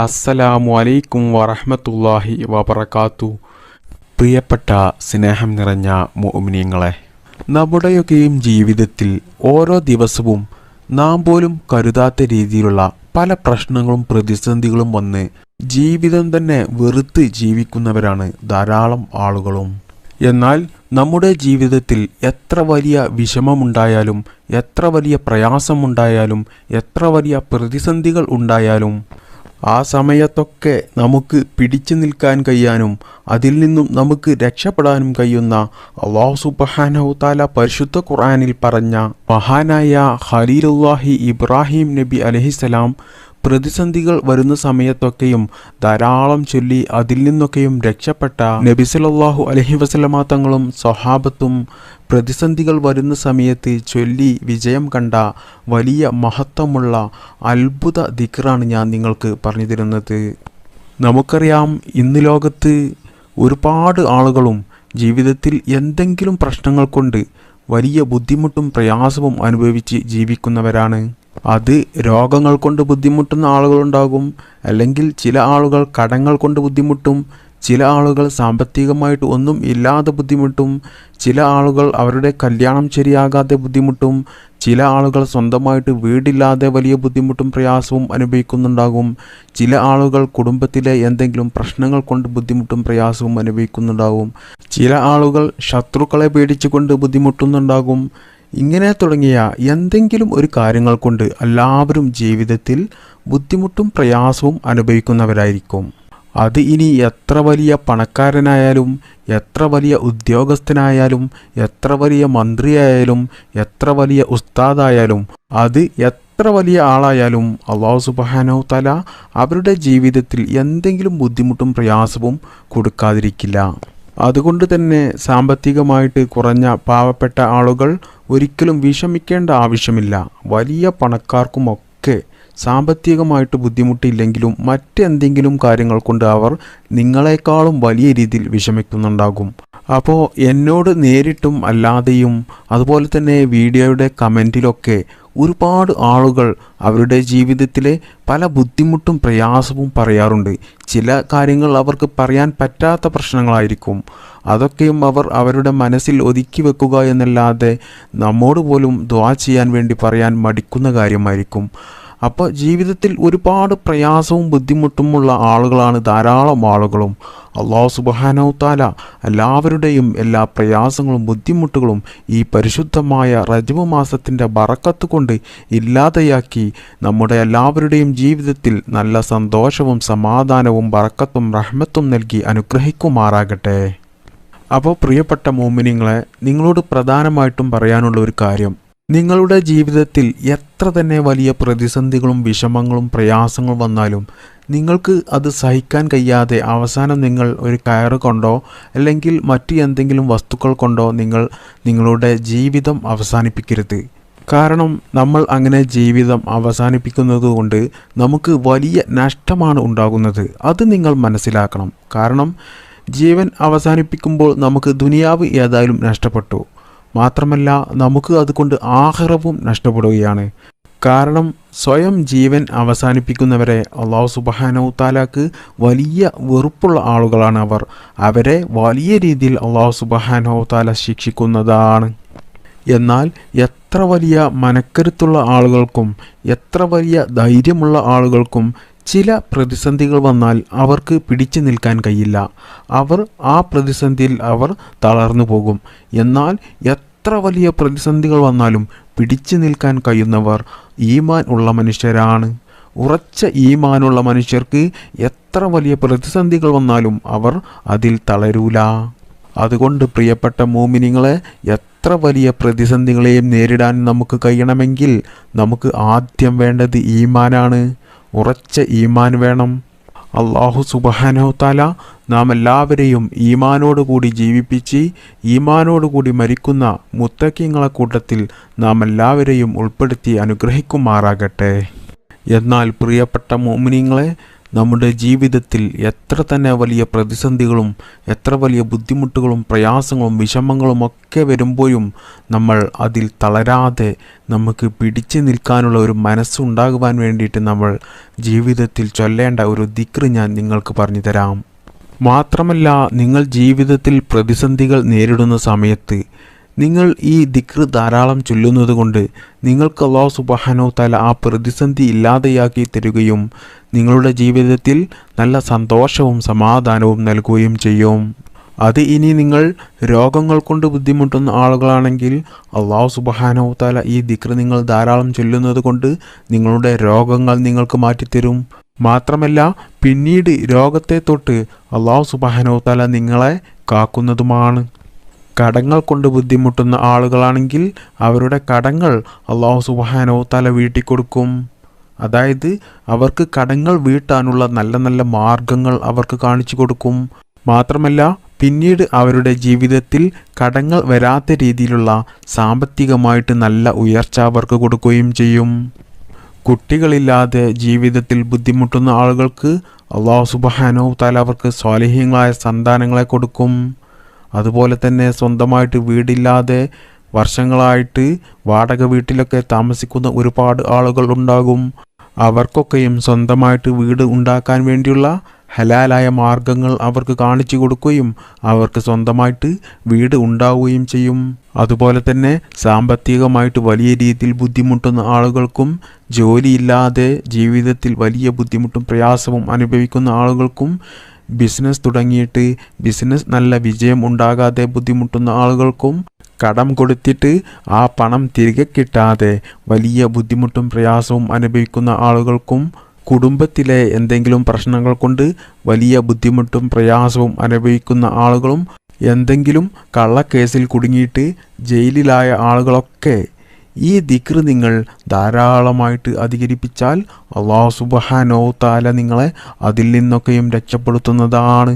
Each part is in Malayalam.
അസ്സലാമു അലൈക്കും വറഹ്മത്തുള്ളാഹി വബറകാത്തു. പ്രിയപ്പെട്ട സ്നേഹം നിറഞ്ഞ മുഅ്മിനീങ്ങളെ, നമ്മുടെയൊക്കെയും ജീവിതത്തിൽ ഓരോ ദിവസവും നാം പോലും കരുതാത്ത രീതിയിലുള്ള പല പ്രശ്നങ്ങളും പ്രതിസന്ധികളും വന്ന് ജീവിതം തന്നെ വെറുത്ത് ജീവിക്കുന്നവരാണ് ധാരാളം ആളുകളും. എന്നാൽ നമ്മുടെ ജീവിതത്തിൽ എത്ര വലിയ വിഷമമുണ്ടായാലും, എത്ര വലിയ പ്രയാസമുണ്ടായാലും, എത്ര വലിയ പ്രതിസന്ധികൾ ഉണ്ടായാലും ആ സമയത്തൊക്കെ നമുക്ക് പിടിച്ചു നിൽക്കാൻ കഴിയാനും അതിൽ നിന്നും നമുക്ക് രക്ഷപ്പെടാനും കഴിയുന്ന അല്ലാഹു സുബ്ഹാനഹു തആല പരിശുദ്ധ ഖുർആനിൽ പറഞ്ഞ മഹാനായ ഖലീലുല്ലാഹി ഇബ്രാഹിം നബി അലൈഹിസ്സലാം പ്രതിസന്ധികൾ വരുന്ന സമയത്തൊക്കെയും ധാരാളം ചൊല്ലി അതിൽ നിന്നൊക്കെയും രക്ഷപ്പെട്ട നബി സല്ലല്ലാഹു അലൈഹി വസല്ലമ തങ്ങളും സ്വഹാബത്തും പ്രതിസന്ധികൾ വരുന്ന സമയത്ത് ചൊല്ലി വിജയം കണ്ട വലിയ മഹത്വമുള്ള അത്ഭുത ദിക്റാണ് ഞാൻ നിങ്ങൾക്ക് പറഞ്ഞു തരുന്നത്. നമുക്കറിയാം, ഇന്ന് ലോകത്ത് ഒരുപാട് ആളുകളും ജീവിതത്തിൽ എന്തെങ്കിലും പ്രശ്നങ്ങൾ കൊണ്ട് വലിയ ബുദ്ധിമുട്ടും പ്രയാസവും അനുഭവിച്ച് ജീവിക്കുന്നവരാണ്. അത് രോഗങ്ങൾ കൊണ്ട് ബുദ്ധിമുട്ടുന്ന ആളുകളുണ്ടാകും, അല്ലെങ്കിൽ ചില ആളുകൾ കടങ്ങൾ കൊണ്ട് ബുദ്ധിമുട്ടും, ചില ആളുകൾ സാമ്പത്തികമായിട്ട് ഒന്നും ഇല്ലാതെ ബുദ്ധിമുട്ടും, ചില ആളുകൾ അവരുടെ കല്യാണം ശരിയാകാതെ ബുദ്ധിമുട്ടും, ചില ആളുകൾ സ്വന്തമായിട്ട് വീടില്ലാതെ വലിയ ബുദ്ധിമുട്ടും പ്രയാസവും അനുഭവിക്കുന്നുണ്ടാകും, ചില ആളുകൾ കുടുംബത്തിലെ എന്തെങ്കിലും പ്രശ്നങ്ങൾ കൊണ്ട് ബുദ്ധിമുട്ടും പ്രയാസവും അനുഭവിക്കുന്നുണ്ടാകും, ചില ആളുകൾ ശത്രുക്കളെ പേടിച്ചുകൊണ്ട് ബുദ്ധിമുട്ടുന്നുണ്ടാകും. ഇങ്ങനെ തുടങ്ങിയ എന്തെങ്കിലും ഒരു കാര്യങ്ങൾ കൊണ്ട് എല്ലാവരും ജീവിതത്തിൽ ബുദ്ധിമുട്ടും പ്രയാസവും അനുഭവിക്കുന്നവരായിരിക്കും. അത് ഇനി എത്ര വലിയ പണക്കാരനായാലും, എത്ര വലിയ ഉദ്യോഗസ്ഥനായാലും, എത്ര വലിയ മന്ത്രിയായാലും, എത്ര വലിയ ഉസ്താദായാലും, അത് എത്ര വലിയ ആളായാലും അല്ലാഹു സുബ്ഹാനഹു തആല അവരുടെ ജീവിതത്തിൽ എന്തെങ്കിലും ബുദ്ധിമുട്ടും പ്രയാസവും കൊടുക്കാതിരിക്കില്ല. അതുകൊണ്ട് തന്നെ സാമ്പത്തികമായിട്ട് കുറഞ്ഞ പാവപ്പെട്ട ആളുകൾ ഒരിക്കലും വിഷമിക്കേണ്ട ആവശ്യമില്ല. വലിയ പണക്കാർക്കുമൊക്കെ സാമ്പത്തികമായിട്ട് ബുദ്ധിമുട്ടില്ലെങ്കിലും മറ്റെന്തെങ്കിലും കാര്യങ്ങൾ കൊണ്ട് അവർ നിങ്ങളെക്കാളും വലിയ രീതിയിൽ വിഷമിക്കുന്നുണ്ടാകും. അപ്പോൾ എന്നോട് നേരിട്ടും അല്ലാതെയും അതുപോലെ തന്നെ വീഡിയോയുടെ കമൻറ്റിലൊക്കെ ഒരുപാട് ആളുകൾ അവരുടെ ജീവിതത്തിലെ പല ബുദ്ധിമുട്ടും പ്രയാസവും പറയാറുണ്ട്. ചില കാര്യങ്ങൾ അവർക്ക് പറയാൻ പറ്റാത്ത പ്രശ്നങ്ങളായിരിക്കും. അതൊക്കെയും അവർ അവരുടെ മനസ്സിൽ ഒതുക്കി വെക്കുക എന്നല്ലാതെ നമ്മോട് പോലും ദുആ ചെയ്യാൻ വേണ്ടി പറയാൻ മടിക്കുന്ന കാര്യമായിരിക്കും. അപ്പോൾ ജീവിതത്തിൽ ഒരുപാട് പ്രയാസവും ബുദ്ധിമുട്ടുമുള്ള ആളുകളാണ് ധാരാളം ആളുകളും. അല്ലാഹു സുബ്ഹാനഹു തആല എല്ലാവരുടെയും എല്ലാ പ്രയാസങ്ങളും ബുദ്ധിമുട്ടുകളും ഈ പരിശുദ്ധമായ റജബ് മാസത്തിൻ്റെ ബറക്കത്ത് കൊണ്ട് ഇല്ലാതെയാക്കി നമ്മുടെ എല്ലാവരുടെയും ജീവിതത്തിൽ നല്ല സന്തോഷവും സമാധാനവും ബറക്കത്തും റഹ്മത്തും നൽകി അനുഗ്രഹിക്കുമാറാകട്ടെ. അപ്പോൾ പ്രിയപ്പെട്ട മുഅ്മിനീങ്ങളെ, നിങ്ങളോട് പ്രധാനമായിട്ടും പറയാനുള്ള ഒരു കാര്യം, നിങ്ങളുടെ ജീവിതത്തിൽ എത്ര തന്നെ വലിയ പ്രതിസന്ധികളും വിഷമങ്ങളും പ്രയാസങ്ങളും വന്നാലും നിങ്ങൾക്ക് അത് സഹിക്കാൻ കഴിയാതെ അവസാനം നിങ്ങൾ ഒരു കയറ് കൊണ്ടോ അല്ലെങ്കിൽ മറ്റു എന്തെങ്കിലും വസ്തുക്കൾ കൊണ്ടോ നിങ്ങളുടെ ജീവിതം അവസാനിപ്പിക്കരുത്. കാരണം നമ്മൾ അങ്ങനെ ജീവിതം അവസാനിപ്പിക്കുന്നത് കൊണ്ട് നമുക്ക് വലിയ നഷ്ടമാണ് ഉണ്ടാകുന്നത്. അത് നിങ്ങൾ മനസ്സിലാക്കണം. കാരണം ജീവൻ അവസാനിപ്പിക്കുമ്പോൾ നമുക്ക് ദുനിയാവ് ഏതായാലും നഷ്ടപ്പെട്ടു, മാത്രമല്ല നമുക്ക് അതുകൊണ്ട് ആഖിറവും നഷ്ടപ്പെടുകയാണ്. കാരണം സ്വയം ജീവൻ അവസാനിപ്പിക്കുന്നവരെ അല്ലാഹു സുബ്ഹാനഹു തആലക്ക് വലിയ വെറുപ്പുള്ള ആളുകളാണ് അവർ. അവരെ വലിയ രീതിയിൽ അല്ലാഹു സുബ്ഹാനഹു തആല ശിക്ഷിക്കുന്നതാണ്. എന്നാൽ എത്ര വലിയ മനക്കരുത്തുള്ള ആളുകൾക്കും എത്ര വലിയ ധൈര്യമുള്ള ആളുകൾക്കും ചില പ്രതിസന്ധികൾ വന്നാൽ അവർക്ക് പിടിച്ചു നിൽക്കാൻ കഴിയില്ല. അവർ ആ പ്രതിസന്ധിയിൽ അവർ തളർന്നു പോകും. എന്നാൽ എത്ര വലിയ പ്രതിസന്ധികൾ വന്നാലും പിടിച്ചു നിൽക്കാൻ കഴിയുന്നവർ ഈമാൻ ഉള്ള മനുഷ്യരാണ്. ഉറച്ച ഈമാനുള്ള മനുഷ്യർക്ക് എത്ര വലിയ പ്രതിസന്ധികൾ വന്നാലും അവർ അതിൽ തളരൂല. അതുകൊണ്ട് പ്രിയപ്പെട്ട മുഅ്മിനീങ്ങളെ, എത്ര വലിയ പ്രതിസന്ധികളെയും നേരിടാൻ നമുക്ക് കഴിയണമെങ്കിൽ നമുക്ക് ആദ്യം വേണ്ടത് ഈമാനാണ്. ഉറച്ച ഈമാൻ വേണം. അല്ലാഹു സുബ്ഹാനഹു തആല നാം എല്ലാവരെയും ഈമാനോടുകൂടി ജീവിപ്പിച്ച് ഈമാനോടുകൂടി മരിക്കുന്ന മുത്തഖീങ്ങളെ കൂട്ടത്തിൽ നാം എല്ലാവരെയും ഉൾപ്പെടുത്തി അനുഗ്രഹിക്കുമാറാകട്ടെ. എന്നാൽ പ്രിയപ്പെട്ട മുഅ്മിനീങ്ങളെ, നമ്മുടെ ജീവിതത്തിൽ എത്ര തന്നെ വലിയ പ്രതിസന്ധികളും എത്ര വലിയ ബുദ്ധിമുട്ടുകളും പ്രയാസങ്ങളും വിഷമങ്ങളും ഒക്കെ വരുമ്പോഴും നമ്മൾ അതിൽ തളരാതെ നമുക്ക് പിടിച്ചു നിൽക്കാനുള്ള ഒരു മനസ്സുണ്ടാകുവാൻ വേണ്ടിയിട്ട് നമ്മൾ ജീവിതത്തിൽ ചൊല്ലേണ്ട ഒരു ദിക്ർ ഞാൻ നിങ്ങൾക്ക് പറഞ്ഞു തരാം. മാത്രമല്ല, നിങ്ങൾ ജീവിതത്തിൽ പ്രതിസന്ധികൾ നേരിടുന്ന സമയത്ത് നിങ്ങൾ ഈ ദിക്ർ ധാരാളം ചൊല്ലുന്നത് കൊണ്ട് നിങ്ങൾക്ക് അല്ലാഹു സുബ്ഹാനഹു തആല ആ പ്രതിസന്ധി ഇല്ലാതെയാക്കി തരികയും നിങ്ങളുടെ ജീവിതത്തിൽ നല്ല സന്തോഷവും സമാധാനവും നൽകുകയും ചെയ്യും. അത് ഇനി നിങ്ങൾ രോഗങ്ങൾ കൊണ്ട് ബുദ്ധിമുട്ടുന്ന ആളുകളാണെങ്കിൽ അല്ലാഹു സുബ്ഹാനഹു തആല ഈ ദിക്ർ നിങ്ങൾ ധാരാളം ചൊല്ലുന്നത് കൊണ്ട് നിങ്ങളുടെ രോഗങ്ങൾ നിങ്ങൾക്ക് മാറ്റിത്തരും. മാത്രമല്ല, പിന്നീട് രോഗത്തെ തൊട്ട് അല്ലാഹു സുബ്ഹാനഹു തആല നിങ്ങളെ കാക്കുന്നതുമാണ്. കടങ്ങൾ കൊണ്ട് ബുദ്ധിമുട്ടുന്ന ആളുകളാണെങ്കിൽ അവരുടെ കടങ്ങൾ അല്ലാഹു സുബ്ഹാനഹു തആല വീട്ടിക്കൊടുക്കും. അതായത് അവർക്ക് കടങ്ങൾ വീട്ടാനുള്ള നല്ല നല്ല മാർഗങ്ങൾ അവർക്ക് കാണിച്ചു കൊടുക്കും. മാത്രമല്ല, പിന്നീട് അവരുടെ ജീവിതത്തിൽ കടങ്ങൾ വരാത്ത രീതിയിലുള്ള സാമ്പത്തികമായിട്ട് നല്ല ഉയർച്ച അവർക്ക് കൊടുക്കുകയും ചെയ്യും. കുട്ടികളില്ലാതെ ജീവിതത്തിൽ ബുദ്ധിമുട്ടുന്ന ആളുകൾക്ക് അല്ലാഹു സുബ്ഹാനഹു തആല അവർക്ക് സ്വാലിഹീങ്ങളായ സന്താനങ്ങളെ കൊടുക്കും. അതുപോലെ തന്നെ സ്വന്തമായിട്ട് വീടില്ലാതെ വർഷങ്ങളായിട്ട് വാടക വീട്ടിലൊക്കെ താമസിക്കുന്ന ഒരുപാട് ആളുകൾ ഉണ്ടാകും. അവർക്കൊക്കെയും സ്വന്തമായിട്ട് വീട് ഉണ്ടാക്കാൻ വേണ്ടിയുള്ള ഹലാലായ മാർഗങ്ങൾ അവർക്ക് കാണിച്ചു കൊടുക്കുകയും അവർക്ക് സ്വന്തമായിട്ട് വീട് ഉണ്ടാവുകയും ചെയ്യും. അതുപോലെ തന്നെ സാമ്പത്തികമായിട്ട് വലിയ രീതിയിൽ ബുദ്ധിമുട്ടുന്ന ആളുകൾക്കും ജോലിയില്ലാതെ ജീവിതത്തിൽ വലിയ ബുദ്ധിമുട്ടും പ്രയാസവും അനുഭവിക്കുന്ന ആളുകൾക്കും ബിസിനസ് തുടങ്ങിയിട്ട് ബിസിനസ് നല്ല വിജയം ഉണ്ടാകാതെ ബുദ്ധിമുട്ടുന്ന ആളുകൾക്കും കടം കൊടുത്തിട്ട് ആ പണം തിരികെ കിട്ടാതെ വലിയ ബുദ്ധിമുട്ടും പ്രയാസവും അനുഭവിക്കുന്ന ആളുകൾക്കും കുടുംബത്തിലെ എന്തെങ്കിലും പ്രശ്നങ്ങൾ കൊണ്ട് വലിയ ബുദ്ധിമുട്ടും പ്രയാസവും അനുഭവിക്കുന്ന ആളുകളും എന്തെങ്കിലും കള്ളക്കേസിൽ കുടുങ്ങിയിട്ട് ജയിലിലായ ആളുകളൊക്കെ ഈ ദിക്ർ നിങ്ങൾ ധാരാളമായിട്ട് അധികരിപ്പിച്ചാൽ അല്ലാഹു സുബ്ഹാനഹു തആല നിങ്ങളെ അതിൽ നിന്നൊക്കെയും രക്ഷപ്പെടുത്തുന്നതാണ്.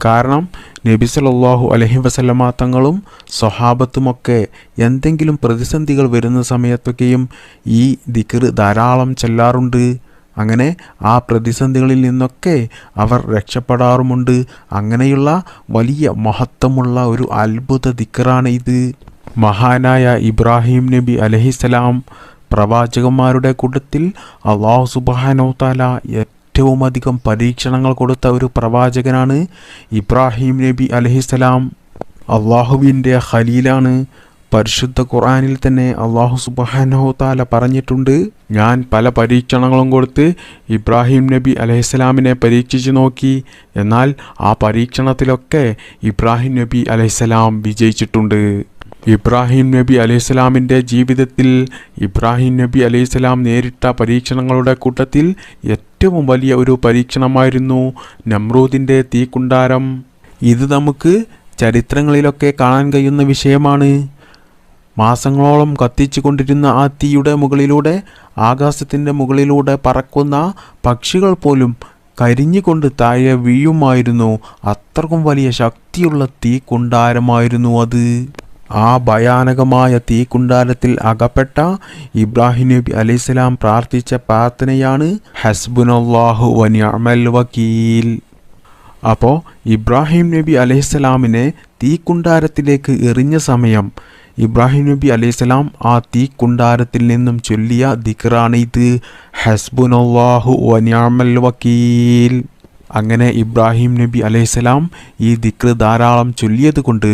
കാരണം നബി സല്ലല്ലാഹു അലൈഹി വസല്ലമ തങ്ങളും സ്വഹാബത്തുമൊക്കെ എന്തെങ്കിലും പ്രതിസന്ധികൾ വരുന്ന സമയത്തൊക്കെയും ഈ ദിക്ർ ധാരാളം ചൊല്ലാറുണ്ട്. അങ്ങനെ ആ പ്രതിസന്ധികളിൽ നിന്നൊക്കെ അവർ രക്ഷപ്പെടാറുമുണ്ട്. അങ്ങനെയുള്ള വലിയ മഹത്വമുള്ള ഒരു അത്ഭുത ദിക്റാണ് ഇത്. മഹാനായ ഇബ്രാഹിം നബി അലൈഹിസ്സലാം പ്രവാചകന്മാരുടെ കൂട്ടത്തിൽ അല്ലാഹു സുബ്ഹാനഹു തആല ഏറ്റവും അധികം പരീക്ഷണങ്ങൾ കൊടുത്ത ഒരു പ്രവാചകനാണ് ഇബ്രാഹിം നബി അലൈഹിസ്സലാം. അള്ളാഹുവിൻ്റെ ഖലീലാണ്. പരിശുദ്ധ ഖുർആനിൽ തന്നെ അല്ലാഹു സുബ്ഹാനഹു തആല പറഞ്ഞിട്ടുണ്ട്, ഞാൻ പല പരീക്ഷണങ്ങളും കൊടുത്ത് ഇബ്രാഹിം നബി അലൈഹിസ്സലാമിനെ പരീക്ഷിച്ചു നോക്കി, എന്നാൽ ആ പരീക്ഷണത്തിലൊക്കെ ഇബ്രാഹിം നബി അലൈഹിസ്സലാം വിജയിച്ചിട്ടുണ്ട്. ഇബ്രാഹിം നബി അലൈഹിസ്സലാമിൻ്റെ ജീവിതത്തിൽ ഇബ്രാഹിം നബി അലൈഹിസ്സലാം നേരിട്ട പരീക്ഷണങ്ങളുടെ കൂട്ടത്തിൽ ഏറ്റവും വലിയ ഒരു പരീക്ഷണമായിരുന്നു നമ്രൂദിൻ്റെ തീക്കുണ്ടാരം. ഇത് നമുക്ക് ചരിത്രങ്ങളിലൊക്കെ കാണാൻ കഴിയുന്ന വിഷയമാണ്. മാസങ്ങളോളം കത്തിച്ചു കൊണ്ടിരുന്ന ആ തീയുടെ മുകളിലൂടെ ആകാശത്തിൻ്റെ മുകളിലൂടെ പറക്കുന്ന പക്ഷികൾ പോലും കരിഞ്ഞുകൊണ്ട് താഴെ വീഴുമായിരുന്നു. അത്രക്കും വലിയ ശക്തിയുള്ള തീക്കുണ്ടാരമായിരുന്നു അത്. ആ ഭയാനകമായ തീക്കുണ്ടാരത്തിൽ അകപ്പെട്ട ഇബ്രാഹിം നബി അലൈഹിസ്സലാം പ്രാർത്ഥിച്ച പ്രാർത്ഥനയാണ് ഹസ്ബുനല്ലാഹു വനിഅമൽ വക്കീൽ. അപ്പോൾ ഇബ്രാഹിം നബി അലൈഹിസ്സലാമിനെ തീക്കുണ്ടാരത്തിലേക്ക് എറിഞ്ഞ സമയം ഇബ്രാഹിം നബി അലൈഹിസ്സലാം ആ തീക്കുണ്ടാരത്തിൽ നിന്നും ചൊല്ലിയ ദിക്റാണ് ഇത്, ഹസ്ബുനല്ലാഹു വനിഅമൽ വക്കീൽ. അങ്ങനെ ഇബ്രാഹിം നബി അലൈഹിസ്സലാം ഈ ദിക്ർ ധാരാളം ചൊല്ലിയത് കൊണ്ട്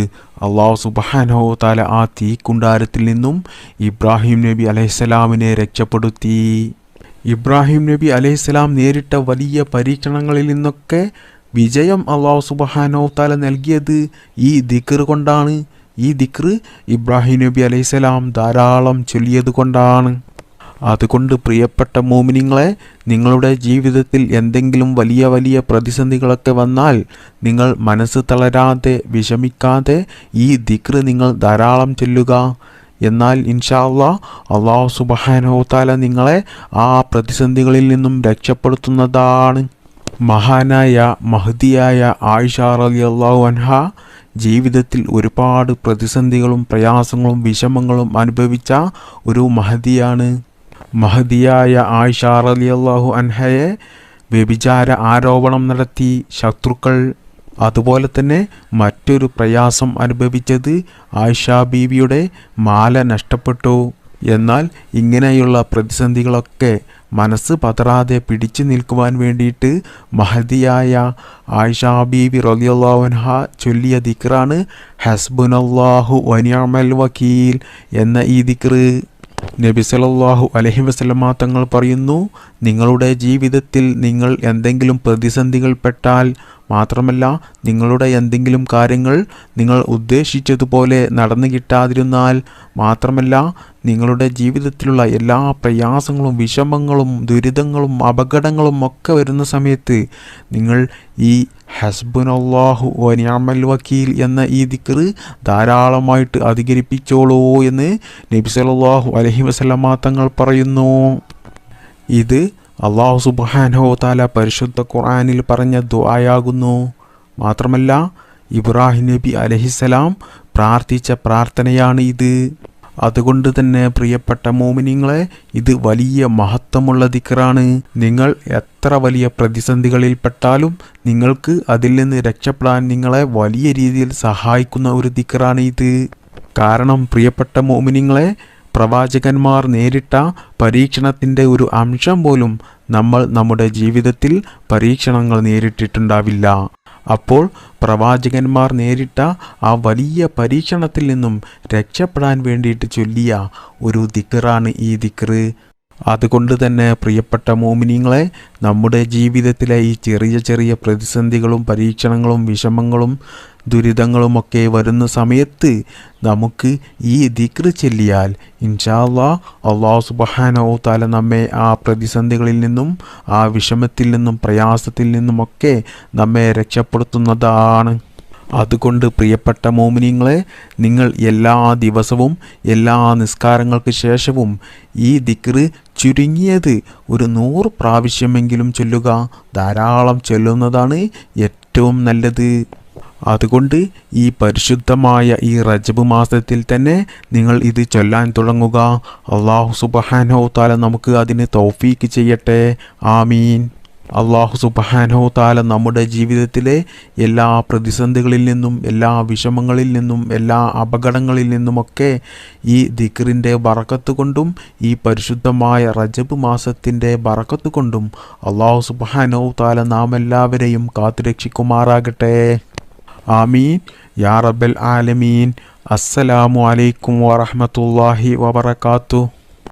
അല്ലാഹു സുബ്ഹാനഹു തആല ആ തീക്കുണ്ടാരത്തിൽ നിന്നും ഇബ്രാഹിം നബി അലൈഹിസ്സലാമിനെ രക്ഷപ്പെടുത്തി. ഇബ്രാഹിം നബി അലൈഹിസ്സലാം നേരിട്ട വലിയ പരീക്ഷണങ്ങളിൽ നിന്നൊക്കെ വിജയം അല്ലാഹു സുബ്ഹാനഹു തആല നൽകിയത് ഈ ദിക്ർ കൊണ്ടാണ്. ഈ ദിക്ർ ഇബ്രാഹിം നബി അലൈഹിസ്സലാം ധാരാളം ചൊല്ലിയത് കൊണ്ടാണ്. അതുകൊണ്ട് പ്രിയപ്പെട്ട മോമിനിങ്ങളെ, നിങ്ങളുടെ ജീവിതത്തിൽ എന്തെങ്കിലും വലിയ വലിയ പ്രതിസന്ധികളൊക്കെ വന്നാൽ നിങ്ങൾ മനസ്സ് തളരാതെ വിഷമിക്കാതെ ഈ ദിക്ർ നിങ്ങൾ ധാരാളം ചൊല്ലുക. എന്നാൽ ഇൻഷാ അല്ലാഹ് അല്ലാഹു സുബ്ഹാനഹു തആല നിങ്ങളെ ആ പ്രതിസന്ധികളിൽ നിന്നും രക്ഷപ്പെടുത്തുന്നതാണ്. മഹാനായ മഹ്ദിയായ ആയിഷ റളിയല്ലാഹു അൻഹ ജീവിതത്തിൽ ഒരുപാട് പ്രതിസന്ധികളും പ്രയാസങ്ങളും വിഷമങ്ങളും അനുഭവിച്ച ഒരു മഹദിയാണ്. മഹദിയായ ആയിഷ റളിയല്ലാഹു അൻഹയെ വ്യഭിചാര ആരോപണം നടത്തി ശത്രുക്കൾ. അതുപോലെ തന്നെ മറ്റൊരു പ്രയാസം അനുഭവിച്ചത് ആയിഷ ബീവിയുടെ മാല നഷ്ടപ്പെട്ടു. എന്നാൽ ഇങ്ങനെയുള്ള പ്രതിസന്ധികളൊക്കെ മനസ്സ് പതറാതെ പിടിച്ചു നിൽക്കുവാൻ വേണ്ടിയിട്ട് മഹദിയായ ആയിഷ ബീവി റളിയല്ലാഹു അൻഹ ചൊല്ലിയ ദിക്റാണ് ഹസ്ബുനല്ലാഹു വനിഅമൽ വക്കീൽ എന്ന ഈ ദിക്റ്. നബി സല്ലല്ലാഹു അലൈഹി വസല്ലമ തങ്ങൾ പറയുന്നു, നിങ്ങളുടെ ജീവിതത്തിൽ നിങ്ങൾ എന്തെങ്കിലും പ്രതിസന്ധികൾപ്പെട്ടാൽ, മാത്രമല്ല നിങ്ങളുടെ എന്തെങ്കിലും കാര്യങ്ങൾ നിങ്ങൾ ഉദ്ദേശിച്ചതുപോലെ നടന്നു കിട്ടാതിരുന്നാൽ, മാത്രമല്ല നിങ്ങളുടെ ജീവിതത്തിലുള്ള എല്ലാ പ്രയാസങ്ങളും വിഷമങ്ങളും ദുരിതങ്ങളും അപകടങ്ങളും ഒക്കെ വരുന്ന സമയത്ത് നിങ്ങൾ ഈ ഹസ്ബുനല്ലാഹു വനിഅമൽ വക്കീൽ എന്ന ഈ ദിക്ർ ധാരാളമായിട്ട് അധികരിപ്പിച്ചോളൂ എന്ന് നബി സല്ലല്ലാഹു അലൈഹി വസല്ലമ തങ്ങൾ പറയുന്നു. ഇത് അല്ലാഹു സുബ്ഹാനഹു വ തആല പരിശുദ്ധ ഖുർആനിൽ പറഞ്ഞ ദുആയാകുന്നു. മാത്രമല്ല ഇബ്രാഹിം നബി അലൈഹിസ്സലാം പ്രാർത്ഥിച്ച പ്രാർത്ഥനയാണ് ഇത്. അതുകൊണ്ട് തന്നെ പ്രിയപ്പെട്ട മോമിനീങ്ങളെ, ഇത് വലിയ മഹത്വമുള്ള ദിക്റാണ്. നിങ്ങൾ എത്ര വലിയ പ്രതിസന്ധികളിൽപ്പെട്ടാലും നിങ്ങൾക്ക് അതിൽ നിന്ന് രക്ഷപ്പെടാൻ നിങ്ങളെ വലിയ രീതിയിൽ സഹായിക്കുന്ന ഒരു ദിക്റാണ് ഇത്. കാരണം പ്രിയപ്പെട്ട മോമിനീങ്ങളെ, പ്രവാചകന്മാർ നേരിട്ട പരീക്ഷണത്തിൻ്റെ ഒരു അംശം പോലും നമ്മൾ നമ്മുടെ ജീവിതത്തിൽ പരീക്ഷണങ്ങൾ നേരിട്ടിട്ടുണ്ടാവില്ല. അപ്പോൾ പ്രവാചകന്മാർ നേരിട്ട ആ വലിയ പരീക്ഷണത്തിൽ നിന്നും രക്ഷപ്പെടാൻ വേണ്ടിയിട്ട് ചൊല്ലിയ ഒരു ദിക്റാണ് ഈ ദിക്റ്. അതുകൊണ്ട് തന്നെ പ്രിയപ്പെട്ട മോമിനീങ്ങളെ, നമ്മുടെ ജീവിതത്തിലെ ഈ ചെറിയ ചെറിയ പ്രതിസന്ധികളും പരീക്ഷണങ്ങളും വിഷമങ്ങളും ദുരിതങ്ങളുമൊക്കെ വരുന്ന സമയത്ത് നമുക്ക് ഈ ദിക്റ് ചൊല്ലിയാൽ ഇൻഷാ അല്ലാഹ് അല്ലാഹു സുബ്ഹാനഹു വ തആല നമ്മെ ആ പ്രതിസന്ധികളിൽ നിന്നും ആ വിഷമത്തിൽ നിന്നും പ്രയാസത്തിൽ നിന്നുമൊക്കെ നമ്മെ രക്ഷപ്പെടുത്തുന്നതാണ്. അതുകൊണ്ട് പ്രിയപ്പെട്ട മോമിനീങ്ങളെ, നിങ്ങൾ എല്ലാ ദിവസവും എല്ലാ നിസ്കാരങ്ങൾക്ക് ശേഷവും ഈ ദിക്റ് ചുരുങ്ങിയത് ഒരു 100 പ്രാവശ്യമെങ്കിലും ചൊല്ലുക. ധാരാളം ചൊല്ലുന്നതാണ് ഏറ്റവും നല്ലത്. അതുകൊണ്ട് ഈ പരിശുദ്ധമായ ഈ റജബ് മാസത്തിൽ തന്നെ നിങ്ങൾ ഇത് ചൊല്ലാൻ തുടങ്ങുക. അല്ലാഹു സുബ്ഹാനഹു വ തആല നമുക്ക് അതിന് തൗഫീക്ക് ചെയ്യട്ടെ. ആമീൻ. അല്ലാഹു സുബ്ഹാനഹു വ തആല നമ്മുടെ ജീവിതത്തിലെ എല്ലാ പ്രതിസന്ധികളിൽ നിന്നും എല്ലാ വിഷമങ്ങളിൽ നിന്നും എല്ലാ അപകടങ്ങളിൽ നിന്നുമൊക്കെ ഈ ദിക്റിൻ്റെ ബറക്കത്ത് കൊണ്ടും ഈ പരിശുദ്ധമായ റജബ് മാസത്തിൻ്റെ ബറക്കത്ത് കൊണ്ടും അല്ലാഹു സുബ്ഹാനഹു വ തആല നാം എല്ലാവരെയും കാത്തുരക്ഷിക്കുമാറാകട്ടെ. ആമീൻ യാ റബ്ബൽ ആലമീൻ. അസ്സലാമു അലൈക്കും വറഹ്മത്തുള്ളാഹി വബറകാതുഹു.